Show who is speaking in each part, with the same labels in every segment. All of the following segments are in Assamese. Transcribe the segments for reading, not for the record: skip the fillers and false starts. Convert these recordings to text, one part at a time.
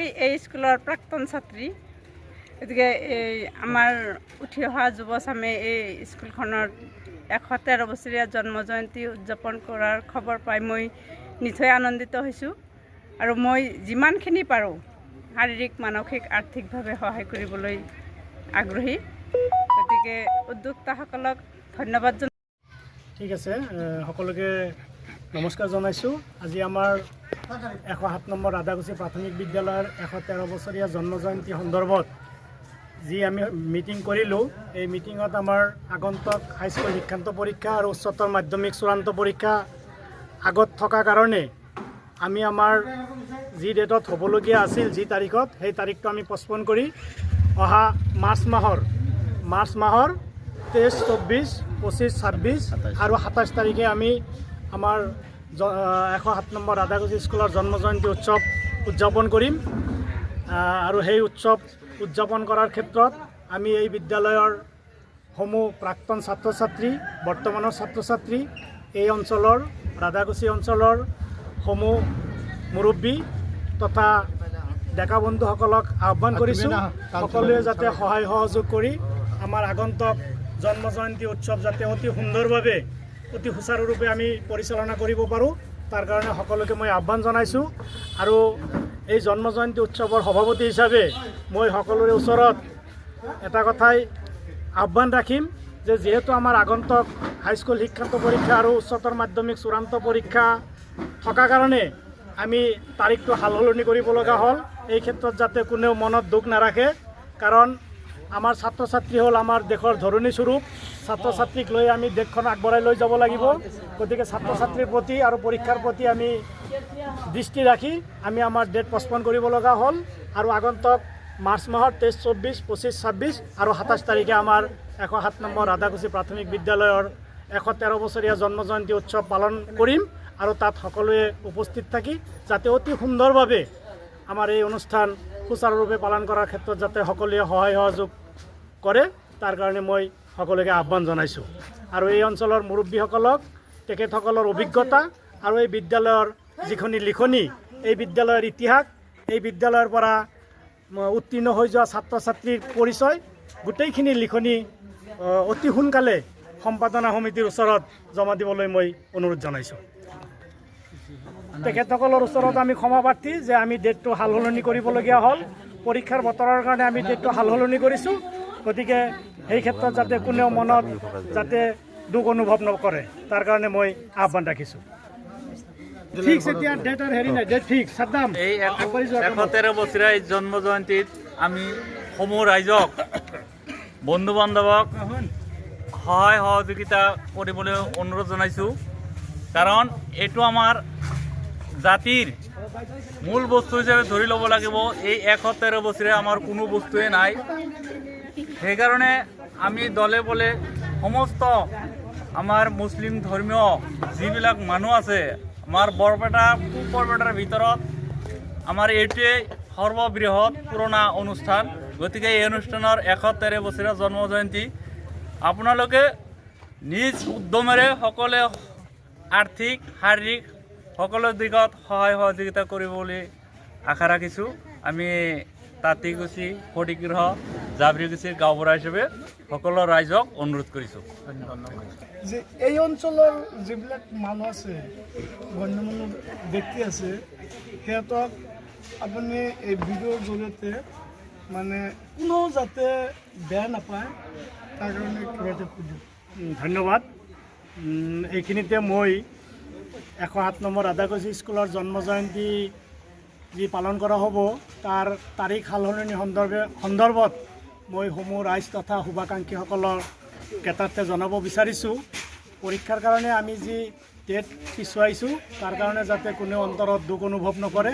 Speaker 1: মই এই স্কুলৰ প্ৰাক্তন ছাত্ৰী, গতিকে আমাৰ উঠি অহা যুৱচামে এই স্কুলখনৰ 113 বছৰীয়া জন্ম জয়ন্তী উদযাপন কৰাৰ খবৰ পাই মই নিশ্চয় আনন্দিত হৈছোঁ আৰু মই যিমানখিনি পাৰোঁ শাৰীৰিক, মানসিক, আৰ্থিকভাৱে সহায় কৰিবলৈ আগ্ৰহী। গতিকে উদ্যোক্তাসকলক ধন্যবাদ জনাই।
Speaker 2: ঠিক আছে, সকলোকে নমস্কাৰ জনাইছোঁ। আজি আমাৰ 107 নম্বৰ ৰাধাকুছি প্ৰাথমিক বিদ্যালয়ৰ 113 বছৰীয়া জন্ম জয়ন্তী সন্দৰ্ভত যি আমি মিটিং কৰিলোঁ, এই মিটিঙত আমাৰ আগন্তুক হাইস্কুল শিক্ষান্ত পৰীক্ষা আৰু উচ্চতৰ মাধ্যমিক চূড়ান্ত পৰীক্ষা আগত থকা কাৰণে আমি আমাৰ যি ডেটত হ'বলগীয়া আছিল, যি তাৰিখত, সেই তাৰিখটো আমি পষ্টপন কৰি অহা মাৰ্চ মাহৰ 23, 24, 25, 26 আৰু 27 তাৰিখে আমি আমাৰ 107 নম্বৰ ৰাধাকুছি স্কুলৰ জন্ম জয়ন্তী উৎসৱ উদযাপন কৰিম। আৰু সেই উৎসৱ উদযাপন কৰাৰ ক্ষেত্ৰত আমি এই বিদ্যালয়ৰ সমূহ প্ৰাক্তন ছাত্ৰ ছাত্ৰী, বৰ্তমানৰ ছাত্ৰ ছাত্ৰী, এই অঞ্চলৰ ৰাধাকুছি অঞ্চলৰ সমূহ মুৰব্বী তথা ডেকা বন্ধুসকলক আহ্বান কৰিছোঁ, সকলোৱে যাতে সহায় সহযোগ কৰি আমাৰ আগন্তুক জন্ম জয়ন্তী উৎসৱ যাতে অতি সুন্দৰভাৱে, অতি সুচাৰুৰূপে আমি পৰিচালনা কৰিব পাৰোঁ, তাৰ কাৰণে সকলোকে মই আহ্বান জনাইছোঁ। আৰু এই জন্ম জয়ন্তী উৎসৱৰ সভাপতি হিচাপে মই সকলোৰে ওচৰত এটা কথাই আহ্বান ৰাখিম যে যিহেতু আমাৰ আগন্তুক হাইস্কুল শিক্ষান্ত পৰীক্ষা আৰু উচ্চতৰ মাধ্যমিক চূড়ান্ত পৰীক্ষা থকা কাৰণে আমি তাৰিখটো সাল সলনি কৰিব লগা হ'ল। এই ক্ষেত্ৰত যাতে কোনেও মনত দুখ নাৰাখে, কাৰণ আমাৰ ছাত্ৰ ছাত্ৰী হ'ল আমাৰ দেশৰ ধৰণী স্বৰূপ। ছাত্ৰ ছাত্ৰীক লৈ আমি দেশখন আগবঢ়াই লৈ যাব লাগিব। গতিকে ছাত্ৰ ছাত্ৰীৰ প্ৰতি আৰু পৰীক্ষাৰ প্ৰতি আমি দৃষ্টি ৰাখি আমি আমাৰ ডেট পষ্টপন কৰিব লগা হ'ল। আৰু আগন্তুক মাৰ্চ মাহৰ 23, 24, 25, 26 আৰু 27 তাৰিখে আমাৰ 107 নম্বৰ ৰাধাকুছি প্ৰাথমিক বিদ্যালয়ৰ 113 বছৰীয়া জন্ম জয়ন্তী উৎসৱ পালন কৰিম। আৰু তাত সকলোৱে উপস্থিত থাকি যাতে অতি সুন্দৰভাৱে আমাৰ এই অনুষ্ঠান সুচাৰুৰূপে পালন কৰাৰ ক্ষেত্ৰত যাতে সকলোৱে সহায় সহযোগ কৰে, তাৰ কাৰণে মই সকলোকে আহ্বান জনাইছোঁ। আৰু এই অঞ্চলৰ মুৰব্বীসকলক তেখেতসকলৰ অভিজ্ঞতা আৰু এই বিদ্যালয়ৰ যিখিনি লিখনি, এই বিদ্যালয়ৰ ইতিহাস, এই বিদ্যালয়ৰ পৰা উত্তীৰ্ণ হৈ যোৱা ছাত্ৰ ছাত্ৰীৰ পৰিচয়, গোটেইখিনি লিখনি অতি সোনকালে সম্পাদনা সমিতিৰ ওচৰত জমা দিবলৈ মই অনুৰোধ জনাইছোঁ। তেখেতসকলৰ ওচৰত আমি ক্ষমা প্ৰাৰ্থী যে আমি ডেটটো সাল সলনি কৰিবলগীয়া হ'ল। পৰীক্ষাৰ বতৰৰ কাৰণে আমি ডেটটো সাল সলনি কৰিছোঁ। গতিকে সেই ক্ষেত্ৰত যাতে কোনেও মনত যাতে দুখ অনুভৱ নকৰে, তাৰ কাৰণে মই আহ্বান ৰাখিছোঁ। ফিক্স এতিয়া ডেটৰ হেৰি নাই, ডেট ফিক্স চাদ্দাম।
Speaker 3: এই 113 বছৰীয়া জন্ম জয়ন্তীত আমি সমূহ ৰাইজক, বন্ধু বান্ধৱক সহায় সহযোগিতা কৰিবলৈ অনুৰোধ জনাইছোঁ। কাৰণ এইটো আমাৰ জাতিৰ মূল বস্তু হিচাপে ধৰি ল'ব লাগিব। এই 113 বছৰীয়া আমাৰ কোনো বস্তুৱে নাই। সেইকাৰণে আমি দলে বলে সমস্ত আমাৰ মুছলিম ধৰ্মীয় যিবিলাক মানুহ আছে, আমাৰ বৰপেটা, পূব বৰপেটাৰ ভিতৰত আমাৰ এইটোৱেই সৰ্ববৃহৎ পুৰণা অনুষ্ঠান। গতিকে এই অনুষ্ঠানৰ 113 বছৰীয়া জন্ম জয়ন্তী আপোনালোকে নিজ উদ্যমেৰে সকলোৱে আৰ্থিক, শাৰীৰিক সকলো দিশত সহায় সহযোগিতা কৰিব বুলি আশা ৰাখিছোঁ। আমি তাঁতীকুছি, ফটিকগৃহ, জাবৰিকুছিৰ গাঁওবুঢ়া হিচাপে সকলো ৰাইজক অনুৰোধ কৰিছোঁ।
Speaker 2: যে এই অঞ্চলৰ যিবিলাক মানুহ আছে, গণ্যমান্য ব্যক্তি আছে, সিহঁতক আপুনি এই ভিডিঅ'ৰ জৰিয়তে মানে কোনেও যাতে বেয়া নাপায়, তাৰ কাৰণে কিবা এটা সুধিম। ধন্যবাদ। এইখিনিতে মই 107 নম্বৰ ৰাধাকুছি স্কুলৰ জন্ম জয়ন্তী যি পালন কৰা হ'ব, তাৰ তাৰিখ সাল সলনি সন্দৰ্ভত মই সমূহ ৰাইজ তথা শুভাকাংক্ষীসকলৰ জ্ঞাতাৰ্থে জনাব বিচাৰিছোঁ। পৰীক্ষাৰ কাৰণে আমি যি ডেট পিছুৱাইছোঁ, তাৰ কাৰণে যাতে কোনেও অন্তৰত দুখ অনুভৱ নকৰে।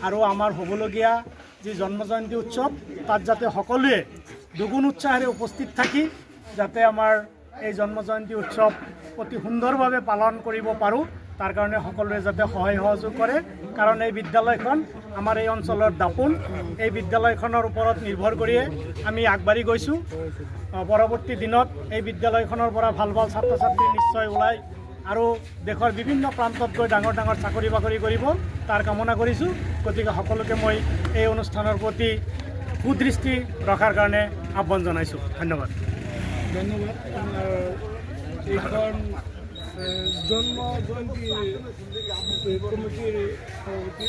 Speaker 2: আৰু আমাৰ হ'বলগীয়া যি জন্ম জয়ন্তী উৎসৱ, তাত যাতে সকলোৱে দুগুণ উৎসাহেৰে উপস্থিত থাকি যাতে আমাৰ এই জন্ম জয়ন্তী উৎসৱ অতি সুন্দৰভাৱে পালন কৰিব পাৰোঁ, তাৰ কাৰণে সকলোৱে যাতে সহায় সহযোগ কৰে। কাৰণ এই বিদ্যালয়খন আমাৰ এই অঞ্চলৰ দাপোন। এই বিদ্যালয়খনৰ ওপৰত নিৰ্ভৰ কৰিয়ে আমি আগবাঢ়ি গৈছোঁ। পৰৱৰ্তী দিনত এই বিদ্যালয়খনৰ পৰা ভাল ভাল ছাত্ৰ ছাত্ৰী নিশ্চয় ওলাই আৰু দেশৰ বিভিন্ন প্ৰান্তত গৈ ডাঙৰ ডাঙৰ চাকৰি বাকৰি কৰিব তাৰ কামনা কৰিছোঁ। গতিকে সকলোকে মই এই অনুষ্ঠানৰ প্ৰতি সুদৃষ্টি ৰখাৰ কাৰণে আহ্বান জনাইছোঁ। ধন্যবাদ।
Speaker 4: ধন্যবাদ। আপোনাৰ এইখন জন্ম জয়ন্তী কমিটিৰ সভাপতি